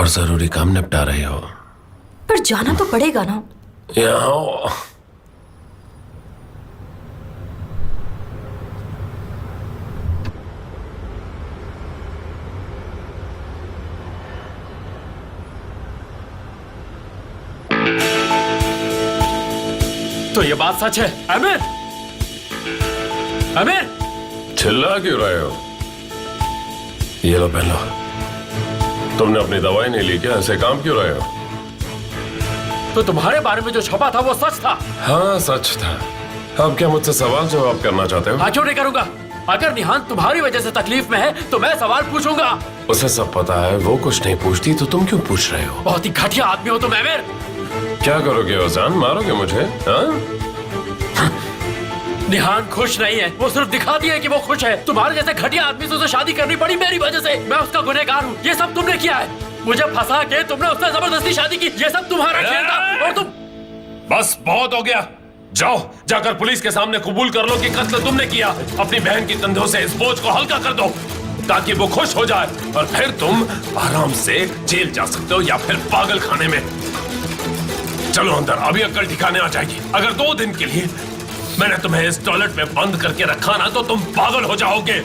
और जरूरी काम निपटा रहे हो। पर जाना तो पड़ेगा ना। यहाँ तो ये बात सच है आमिर? आमिर, चिल्ला क्यों रहे हो? ये लो पहलो। तुमने अपनी दवाई नहीं ली क्या? ऐसे काम क्यों रहे हो? तो तुम्हारे बारे में जो छपा था वो सच था? हाँ सच था। अब क्या मुझसे सवाल जवाब करना चाहते हो? हाँ, क्यों नहीं करूंगा? अगर निहान तुम्हारी वजह से तकलीफ में है तो मैं सवाल पूछूंगा। उसे सब पता है, वो कुछ नहीं पूछती तो तुम क्यों पूछ रहे हो? बहुत ही घटिया आदमी हो तुम आमिर। क्या करोगे ओजान? मारोगे मुझे? हाँ? निहान खुश नहीं है, वो सिर्फ दिखा दिया है कि वो खुश है। तुम्हारे जैसे घटिया आदमी से उसे शादी करनी पड़ी मेरी वजह से। मैं उसका गुनहगार हूँ। ये सब तुमने किया है। मुझे फंसा के तुमने उससे जबरदस्ती शादी की। ये सब तुम्हारा खेल था। और तुम बस बहुत हो गया। जाओ, जाकर पुलिस के सामने कबूल कर लो कि कत्ल तुमने किया। अपनी बहन की कंधों से इस बोझ को हल्का कर दो ताकि वो खुश हो जाए और फिर तुम आराम से जेल जा सकते हो या फिर पागल खाने में। चलो अंदर, अभी अक्ल ठिकाने आ जाएगी। अगर 2 दिन के लिए मैंने तुम्हें इस टॉयलेट में बंद करके रखा ना तो तुम पागल हो जाओगे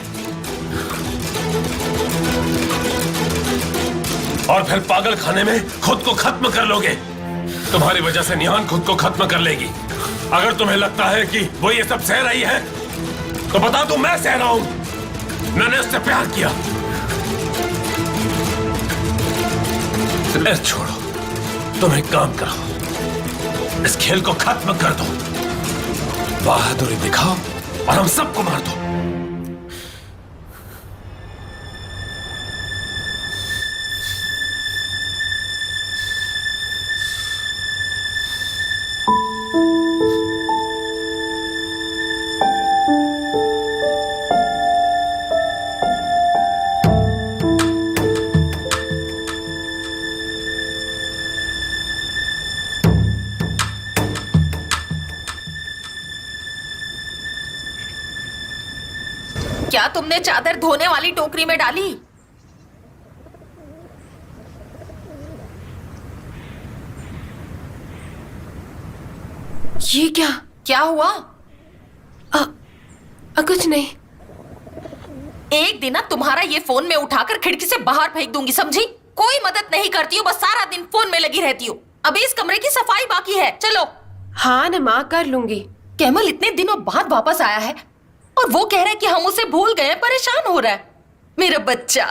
और फिर पागल खाने में खुद को खत्म कर लोगे। तुम्हारी वजह से निहान खुद को खत्म कर लेगी। अगर तुम्हें लगता है कि वो ये सब सह रही है तो बता दूं मैं सह रहा हूं। मैंने उससे प्यार किया। छोड़ो, तुम एक काम करो, इस खेल को खत्म कर दो, बहादुरी दिखाओ और हम सबको मार दो। क्या तुमने चादर धोने वाली टोकरी में डाली? ये क्या हुआ? कुछ नहीं। एक दिन ना तुम्हारा ये फोन में उठाकर खिड़की से बाहर फेंक दूंगी, समझी? कोई मदद नहीं करती हो, बस सारा दिन फोन में लगी रहती हो। अभी इस कमरे की सफाई बाकी है। चलो। हाँ ना माँ, कर लूंगी। कैमल इतने दिनों बाद वापस आया है और वो कह रहा है कि हम उसे भूल गए, परेशान हो रहा है। मेरा बच्चा,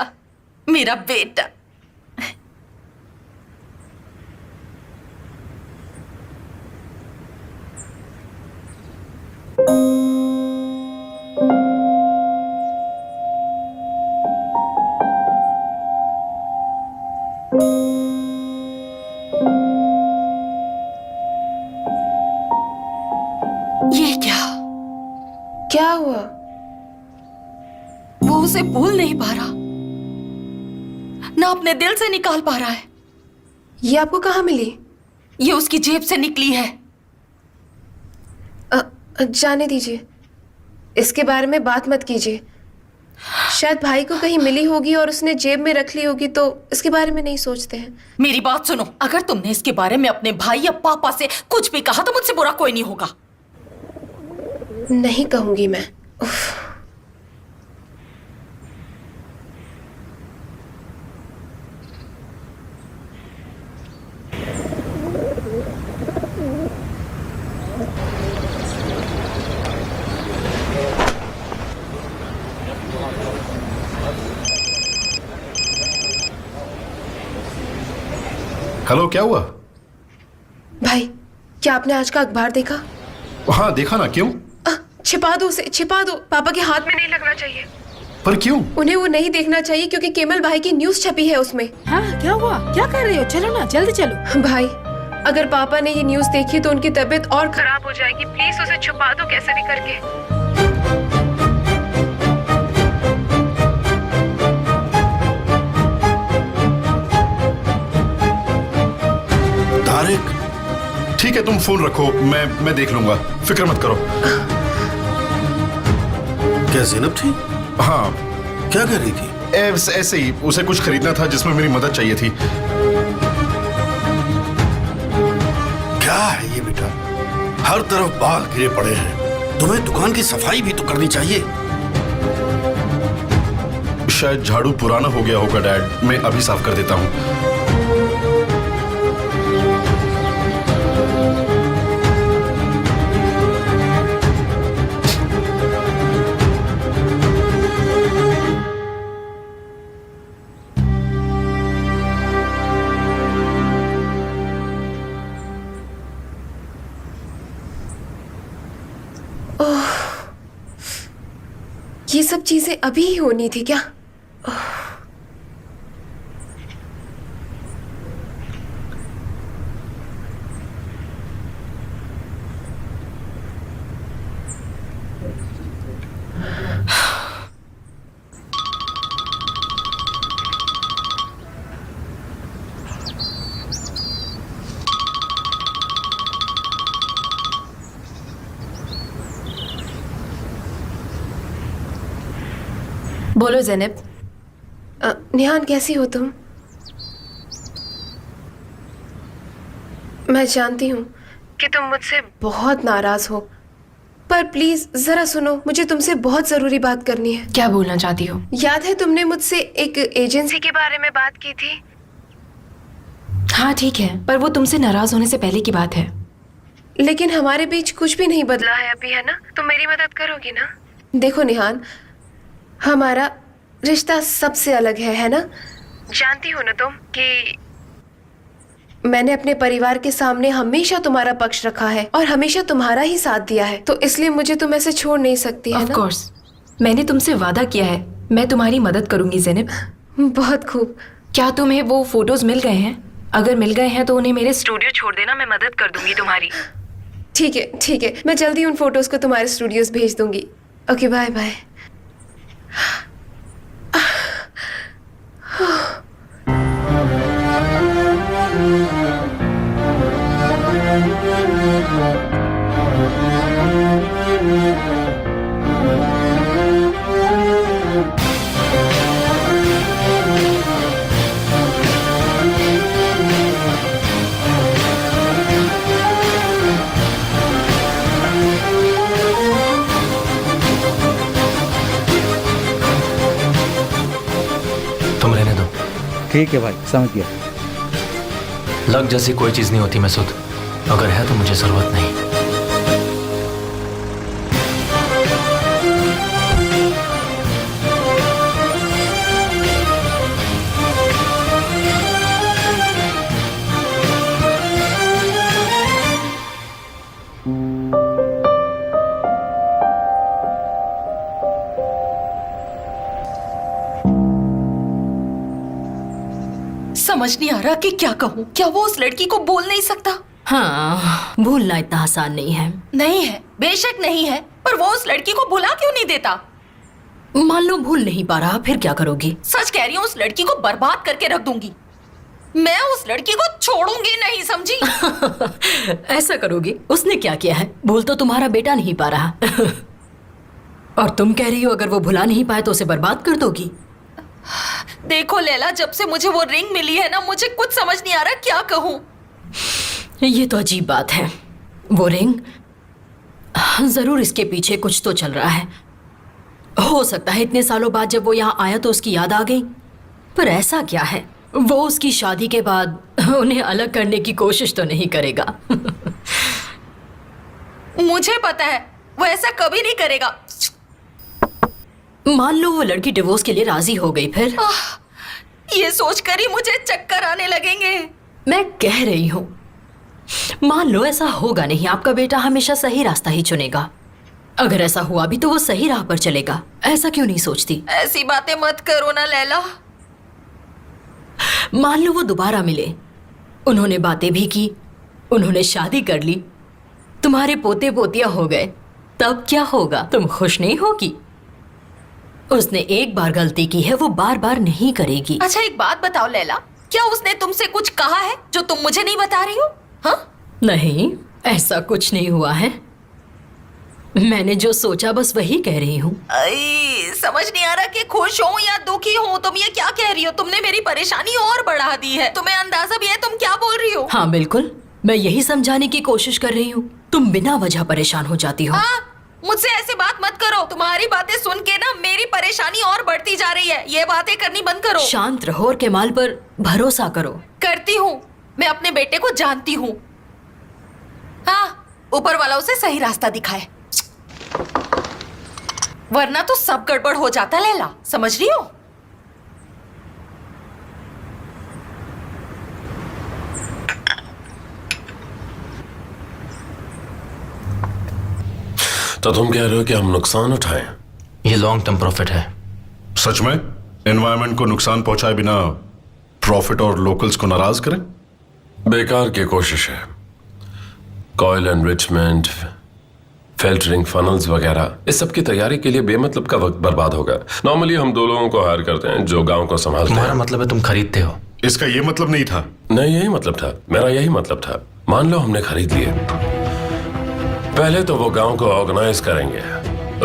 मेरा बेटा। ये क्या हुआ? वो उसे भूल नहीं पा रहा, ना अपने दिल से निकाल पा रहा है। ये आपको कहाँ मिली? ये उसकी जेब से निकली है। जाने दीजिए, इसके बारे में बात मत कीजिए। शायद भाई को कहीं मिली होगी और उसने जेब में रख ली होगी, तो इसके बारे में नहीं सोचते हैं। मेरी बात सुनो, अगर तुमने इसके बारे में अपने भाई या पापा से कुछ भी कहा तो मुझसे बुरा कोई नहीं होगा। नहीं कहूंगी मैं। हेलो, क्या हुआ? भाई, क्या आपने आज का अखबार देखा? हाँ देखा ना। क्यों? छिपा दो उसे, छिपा दो। पापा के हाथ में नहीं लगना चाहिए। पर क्यों? उन्हें वो नहीं देखना चाहिए क्योंकि केमल भाई की न्यूज़ छपी है उसमें। हाँ, क्या हुआ? क्या कर रही हो? चलो ना, जल्दी चलो। भाई, अगर पापा ने ये न्यूज़ देखी तो उनकी तबीयत और खराब हो जाएगी। प्लीज उसे छुपा दो कैसे भी करके। तारिक, ठीक है तुम फोन रखो, मैं देख लूंगा, फिक्र मत करो। क्या ज़ैनब थी? हाँ। क्या कर रही थी? ऐसे ही उसे कुछ खरीदना था जिसमें मेरी मदद चाहिए थी। क्या है ये बेटा, हर तरफ बाल गिरे पड़े हैं। तुम्हें दुकान की सफाई भी तो करनी चाहिए। शायद झाड़ू पुराना हो गया होगा डैड, मैं अभी साफ कर देता हूँ। ये सब चीजें अभी ही होनी थी क्या? बोलो ज़ैनब। निहान कैसी हो तुम? मैं जानती हूँ कि तुम मुझसे बहुत नाराज हो, पर प्लीज जरा सुनो, मुझे तुमसे बहुत जरूरी बात करनी है। क्या बोलना चाहती हो? याद है तुमने मुझसे एक एजेंसी के बारे में बात की थी? हाँ ठीक है, पर वो तुमसे नाराज होने से पहले की बात है। लेकिन हमारे बीच कुछ भी नहीं बदला है अभी, है ना? तुम मेरी मदद करोगी ना? देखो निहान, हमारा रिश्ता सबसे अलग है ना? जानती हो ना तुम कि मैंने अपने परिवार के सामने हमेशा तुम्हारा पक्ष रखा है और हमेशा तुम्हारा ही साथ दिया है, तो इसलिए मुझे तुम ऐसे छोड़ नहीं सकती, है ना? ऑफ कोर्स, मैंने तुमसे वादा किया है, मैं तुम्हारी मदद करूंगी ज़ैनब। बहुत खूब। क्या तुम्हें वो फोटोज मिल गए हैं? अगर मिल गए हैं तो उन्हें मेरे स्टूडियो छोड़ देना, मैं मदद कर दूंगी तुम्हारी। ठीक है, मैं जल्दी उन फोटोज को तुम्हारे स्टूडियोज भेज दूंगी। Okay, bye bye. तुम रहने दो। ठीक है भाई, समझ गया। लग जैसी कोई चीज नहीं होती मसूद, अगर है तो मुझे जरूरत नहीं। समझ नहीं आ रहा कि क्या कहूँ। क्या वो उस लड़की को बोल नहीं सकता? हाँ, भूलना इतना आसान नहीं है। नहीं है, बेशक नहीं है, पर वो उस लड़की को भुला क्यों नहीं देता? मान लो भूल नहीं पा रहा, फिर क्या करोगी? सच कह रही हूँ, उस लड़की को बर्बाद करके रख दूंगी। मैं उस लड़की को छोड़ूंगी नहीं, समझी? ऐसा करोगी? उसने क्या किया है? भूल तो तुम्हारा बेटा नहीं पा रहा। और तुम कह रही हो अगर वो भुला नहीं पाए तो उसे बर्बाद कर दोगी? देखो लैला, जब से मुझे वो रिंग मिली है ना, मुझे कुछ समझ नहीं आ रहा क्या कहूँ। ये तो अजीब बात है। वो रिंग, जरूर इसके पीछे कुछ तो चल रहा है। हो सकता है इतने सालों बाद जब वो यहाँ आया तो उसकी याद आ गई, पर ऐसा क्या है? वो उसकी शादी के बाद उन्हें अलग करने की कोशिश तो नहीं करेगा। मुझे पता है वो ऐसा कभी नहीं करेगा। मान लो वो लड़की डिवोर्स के लिए राजी हो गई, फिर? ये सोचकर ही मुझे चक्कर आने लगेंगे। मैं कह रही हूँ, मान लो ऐसा होगा नहीं, आपका बेटा हमेशा सही रास्ता ही चुनेगा। अगर ऐसा हुआ भी तो वो सही राह पर चलेगा। ऐसा क्यों नहीं सोचती? ऐसी बातें मत करो ना लैला। मान लो वो दोबारा मिले, उन्होंने बातें भी की, उन्होंने शादी कर ली, तुम्हारे पोते पोतियां हो गए, तब क्या होगा? तुम खुश नहीं होगी? उसने एक बार गलती की है, वो बार बार नहीं करेगी। अच्छा एक बात बताओ लैला, क्या उसने तुमसे कुछ कहा है जो तुम मुझे नहीं बता रही हो? हाँ? नहीं, ऐसा कुछ नहीं हुआ है। मैंने जो सोचा बस वही कह रही हूँ। समझ नहीं आ रहा कि खुश हूँ या दुखी हूँ। तुम ये क्या कह रही हो? तुमने मेरी परेशानी और बढ़ा दी है। तुम्हें अंदाजा भी है तुम क्या बोल रही हो? हाँ बिल्कुल, मैं यही समझाने की कोशिश कर रही हूँ, तुम बिना वजह परेशान हो जाती हो। हाँ, मुझसे ऐसे बात मत करो। तुम्हारी बातें सुन के ना मेरी परेशानी और बढ़ती जा रही है। ये बातें करनी बंद करो। शांत रहो और केमाल पर भरोसा करो। करती हूँ, मैं अपने बेटे को जानती हूँ। हाँ, ऊपर वाला उसे सही रास्ता दिखाए, वरना तो सब गड़बड़ हो जाता लैला, समझ रही हो? तो तुम कह रहे हो कि हम नुकसान उठाएं? ये लॉन्ग टर्म प्रॉफिट है। सच में एनवायरनमेंट को नुकसान पहुंचाए बिना प्रॉफिट और लोकल्स को नाराज करें? बेकार की कोशिश है। कॉयल एनरिचमेंट, फिल्टरिंग फनल्स वगैरह, इस सब की तैयारी के लिए बेमतलब का वक्त बर्बाद होगा। नॉर्मली हम 2 लोगों को हायर करते हैं जो गांव को संभालते तुम्हारा हैं। मतलब है तुम खरीदते हो? इसका ये मतलब नहीं था। नहीं, यही मतलब था, मेरा यही मतलब था। मान लो हमने खरीद लिए, पहले तो वो गांव को ऑर्गेनाइज करेंगे,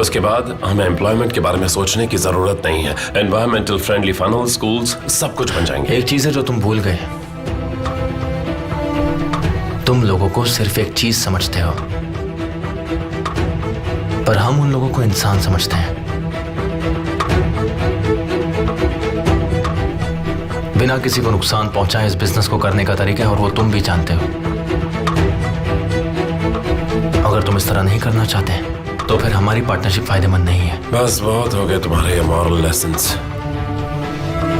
उसके बाद हमें एम्प्लॉयमेंट के बारे में सोचने की जरूरत नहीं है। एनवायरमेंटल फ्रेंडली फनल, स्कूल्स, सब कुछ बन जाएंगे। एक चीज है जो तुम भूल गए, तुम लोगों को सिर्फ एक चीज समझते हो, पर हम उन लोगों को इंसान समझते हैं। बिना किसी को नुकसान पहुंचाए इस बिजनेस को करने का तरीका है, और वो तुम भी जानते हो। अगर तुम इस तरह नहीं करना चाहते तो फिर हमारी पार्टनरशिप फायदेमंद नहीं है। बस बहुत हो गए तुम्हारे ये moral lessons.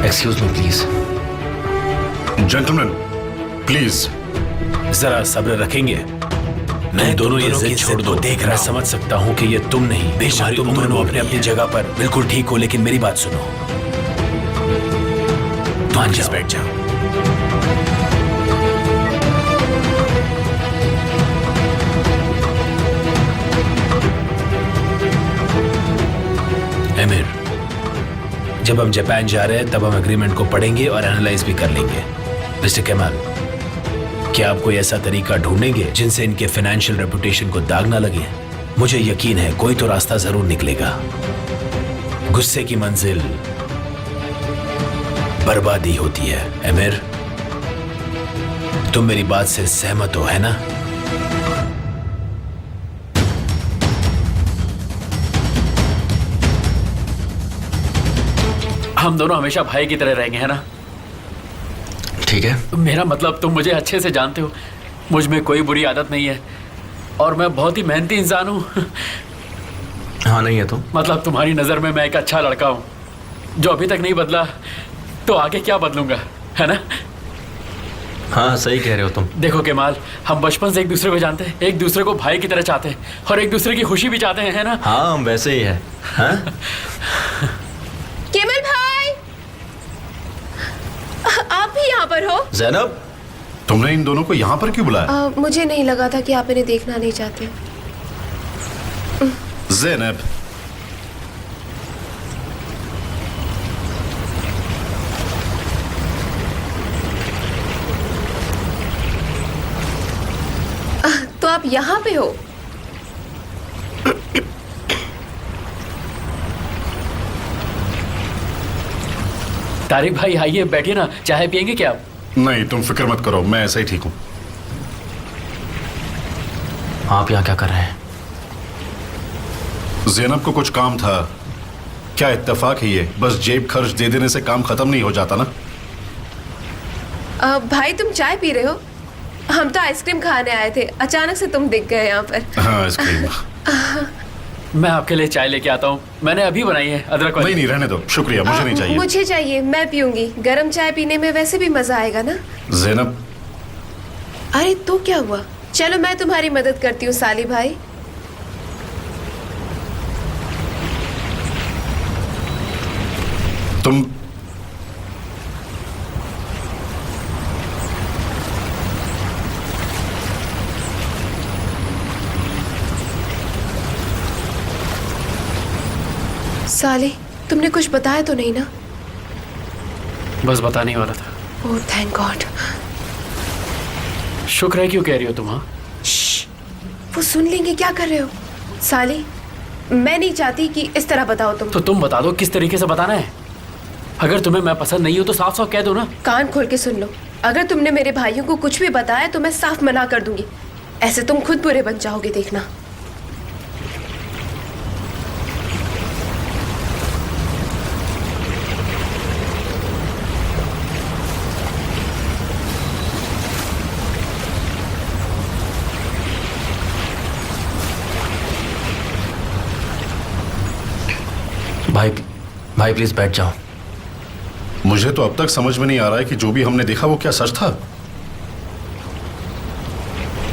Excuse me please. Gentleman please. जरा सब्र रखेंगे। मैं दोनों ये जिद छोड़ दो। देख रहा, समझ सकता हूँ कि ये तुम नहीं, बेशक तुम दोनों अपने अपनी जगह पर बिल्कुल ठीक हो, लेकिन मेरी बात सुनो। मान जाओ, बैठ जाओ। एमिर, जब हम जापान जा रहे हैं तब हम एग्रीमेंट को पढ़ेंगे और एनालाइज भी कर लेंगे। मिस्टर केमाल, क्या आप कोई ऐसा तरीका ढूंढेंगे जिनसे इनके फाइनेंशियल रेपुटेशन को दाग ना लगे? मुझे यकीन है कोई तो रास्ता जरूर निकलेगा। गुस्से की मंजिल बर्बादी होती है। एमिर, तुम मेरी बात से सहमत हो, है ना? हम दोनों हमेशा भाई की तरह रहेंगे, है ना? ठीक है। मेरा मतलब तुम मुझे अच्छे से जानते हो, मुझ में कोई बुरी आदत नहीं है और मैं बहुत ही मेहनती इंसान हूँ। हाँ, नहीं है तो? मतलब तुम्हारी नजर में मैं एक अच्छा लड़का हूँ जो अभी तक नहीं बदला, तो आगे क्या बदलूंगा, है ना? हाँ, सही कह रहे हो तुम। देखो केमाल, हम बचपन से एक दूसरे को जानते हैं, एक दूसरे को भाई की तरह चाहते हैं और एक दूसरे की खुशी भी चाहते हैं, है ना? हाँ, हम वैसे ही है। हाँ? केमल भाई, आप भी यहाँ पर हो? ज़ैनब, तुमने इन दोनों को यहाँ पर क्यों बुलाया? मुझे नहीं लगा था कि आप इन्हें देखना नहीं चाहते। ज़ैनब, तो आप यहाँ पे हो? तारिक भाई आइए, बैठिए ना, चाय पियेंगे क्या आप? नहीं, तुम फिक्र मत करो, मैं ऐसा ही ठीक हूँ। आप यहाँ क्या कर रहे हैं? ज़ैनब को कुछ काम था। क्या इत्तेफाक है ये? बस जेब खर्च दे देने से काम खत्म नहीं हो जाता ना। भाई तुम चाय पी रहे हो? हम तो आइसक्रीम खाने आए थे, अचानक से तुम दिख गए यहाँ पर। हाँ, आइसक्रीम। मैं आपके लिए चाय लेके आता हूँ, मैंने अभी बनाई है, अदरक वाली। नहीं, रहने दो, शुक्रिया, मुझे नहीं चाहिए। मुझे चाहिए, मैं पीऊंगी। गरम चाय पीने में वैसे भी मजा आएगा ना। ज़ैनब, अरे तो क्या हुआ? चलो मैं तुम्हारी मदद करती हूँ साली भाई। तुम साली, तुमने कुछ बताया तो नहीं ना? बस बताने वाला था। Oh thank God. शुक्र है, क्यों कह रही हो तुम? हाँ, वो सुन लेंगे, क्या कर रहे हो? साली, मैं नहीं चाहती कि इस तरह बताओ तुम। तो तुम बता दो किस तरीके से बताना है। अगर तुम्हें मैं पसंद नहीं हूँ तो साफ साफ कह दो ना। कान खोल के सुन लो, अगर तुमने मेरे भाइयों को कुछ भी बताया तो मैं साफ मना कर दूंगी। ऐसे तुम खुद बुरे बन जाओगे, देखना। भाई प्लीज बैठ जाओ। मुझे तो अब तक समझ में नहीं आ रहा है कि जो भी हमने देखा वो क्या सच था।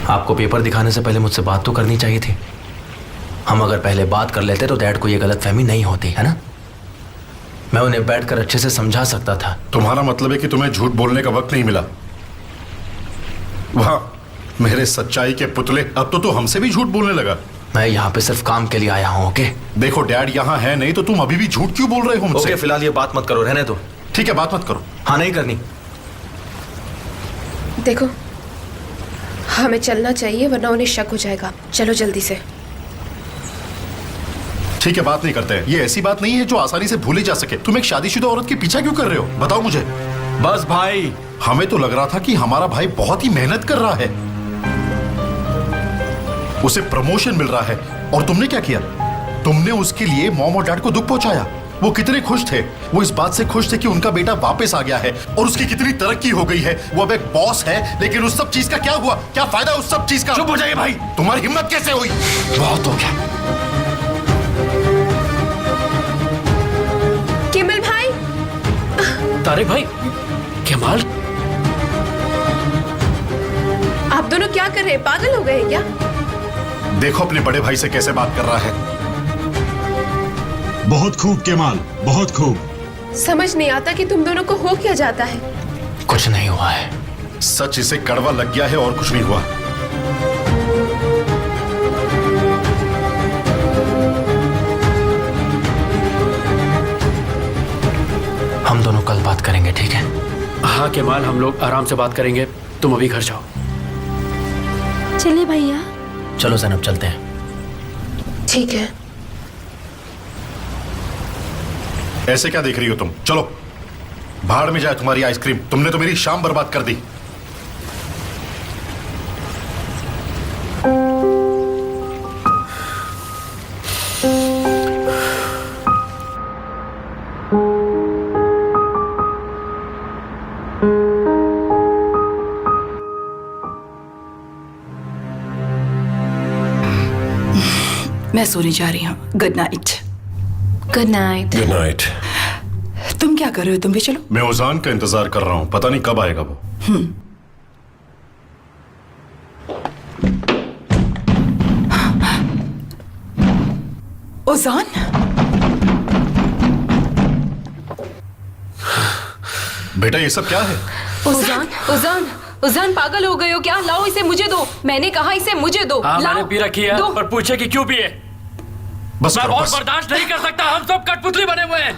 आपको पेपर दिखाने से पहले मुझसे बात तो करनी चाहिए थी। हम अगर पहले बात कर लेते तो डैड को ये गलतफहमी नहीं होती, है ना? मैं उन्हें बैठकर अच्छे से समझा सकता था। तुम्हारा मतलब है कि तुम्हें झूठ बोलने का वक्त नहीं मिला? वाह मेरे सच्चाई के पुतले, अब तो हमसे भी झूठ बोलने लगा। मैं यहाँ पे सिर्फ काम के लिए आया हूँ। ओके देखो डैड यहाँ है नहीं तो तुम अभी भी झूठ क्यों बोल रहे हो मुझसे? ओके फिलहाल ये बात मत करो, रहने दो। ठीक है बात मत करो। हाँ नहीं करनी। देखो हमें चलना चाहिए वरना उन्हें शक हो जाएगा। चलो जल्दी से। ठीक है बात नहीं करते हैं। ये ऐसी बात नहीं है जो आसानी से भूली जा सके। तुम एक शादीशुदा औरत के पीछा क्यों कर रहे हो, बताओ मुझे। बस भाई, हमें तो लग रहा था कि हमारा भाई बहुत ही मेहनत कर रहा है, उसे प्रमोशन मिल रहा है, और तुमने क्या किया? तुमने उसके लिए मॉम और डैड को दुख पहुंचाया। वो कितने खुश थे, वो इस बात से खुश थे कि उनका बेटा वापस आ गया है और उसकी कितनी तरक्की हो गई है। वो अब एक बॉस है, लेकिन उस सब चीज का क्या हुआ? क्या फायदा उस सब चीज का? चुप हो जाइए भाई। तुम्हारी हिम्मत कैसे हुई? बहुत हो गया। किमल भाई। तारिक भाई, कमाल, आप दोनों क्या कर रहे हैं, पागल हो गए क्या? देखो अपने बड़े भाई से कैसे बात कर रहा है। बहुत खूब केमाल, बहुत खूब। समझ नहीं आता कि तुम दोनों को हो क्या जाता है। कुछ नहीं हुआ है। सच इसे कड़वा लग गया है और कुछ नहीं हुआ। हम दोनों कल बात करेंगे, ठीक है? हाँ केमाल, हम लोग आराम से बात करेंगे। तुम अभी घर जाओ। चलिए भैया। चलो ज़ैनब चलते हैं। ठीक है। ऐसे क्या देख रही हो तुम? चलो भाड़ में जाए तुम्हारी आइसक्रीम। तुमने तो मेरी शाम बर्बाद कर दी। मैं सोने जा रही हूँ। Good night. Good night. Good night. तुम क्या कर रहे हो? तुम भी चलो। मैं ओजान का इंतजार कर रहा हूं, पता नहीं कब आएगा वो। ओजान, बेटा ये सब क्या है? उजान, उजान, उजान पागल हो गए हो क्या? लाओ इसे मुझे दो। मैंने कहा इसे मुझे दो। हाँ लाओ। मैंने पी रखी है, पर पूछे कि क्यों पिए? बस मैं करो, और बस। बर्दाश्त नहीं कर सकता। हम सब कठपुतली बने हुए हैं।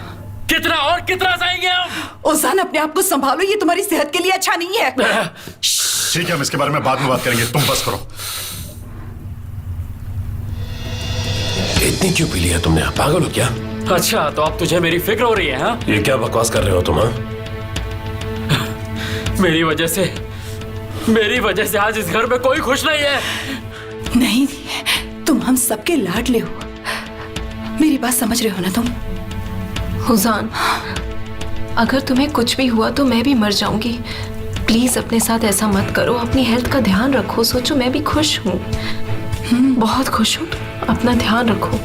कितना और कितना सहेंगे हम? ओजान अपने आप को संभालो, ये तुम्हारी सेहत के लिए अच्छा नहीं है। ठीक है हम इसके बारे में बाद में बात करेंगे, तुम बस करो। इतनी क्यों पी लिया तुमने? पागल हो क्या? अच्छा तो अब तुझे मेरी फिक्र हो रही है? हाँ ये क्या बकवास कर रहे हो तुम? हाँ मेरी वजह से आज इस घर में कोई खुश नहीं है। नहीं, तुम हम सबके लाडले हो। मेरी बात समझ रहे हो ना तुम? उजान, अगर तुम्हें कुछ भी हुआ तो मैं भी मर जाऊंगी। प्लीज अपने साथ ऐसा मत करो। अपनी हेल्थ का ध्यान रखो। सोचो मैं भी खुश हूँ, बहुत खुश हूँ। अपना ध्यान रखो।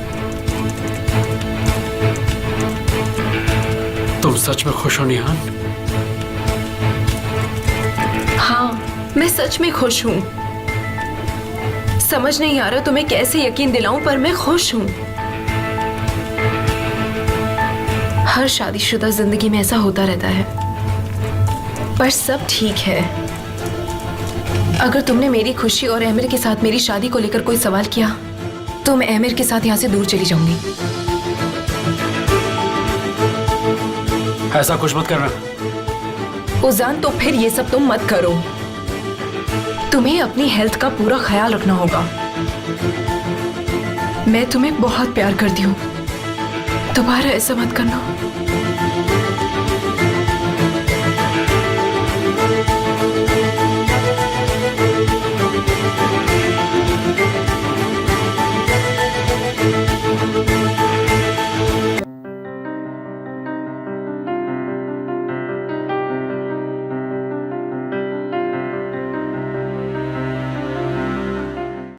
तुम सच में खुश हो निहान? हाँ मैं सच में खुश हूँ। समझ नहीं आ रहा तुम्हें कैसे यकीन दिलाऊं, पर मैं खुश हूँ। हर शादीशुदा जिंदगी में ऐसा होता रहता है, पर सब ठीक है। अगर तुमने मेरी खुशी और आमिर के साथ मेरी शादी को लेकर कोई सवाल किया तो मैं आमिर के साथ यहाँ से दूर चली जाऊंगी। ऐसा कुछ मत करना। उजान तो फिर ये सब तुम मत करो। तुम्हें अपनी हेल्थ का पूरा ख्याल रखना होगा। मैं तुम्हें बहुत प्यार करती हूँ, दोबारा ऐसा मत करना।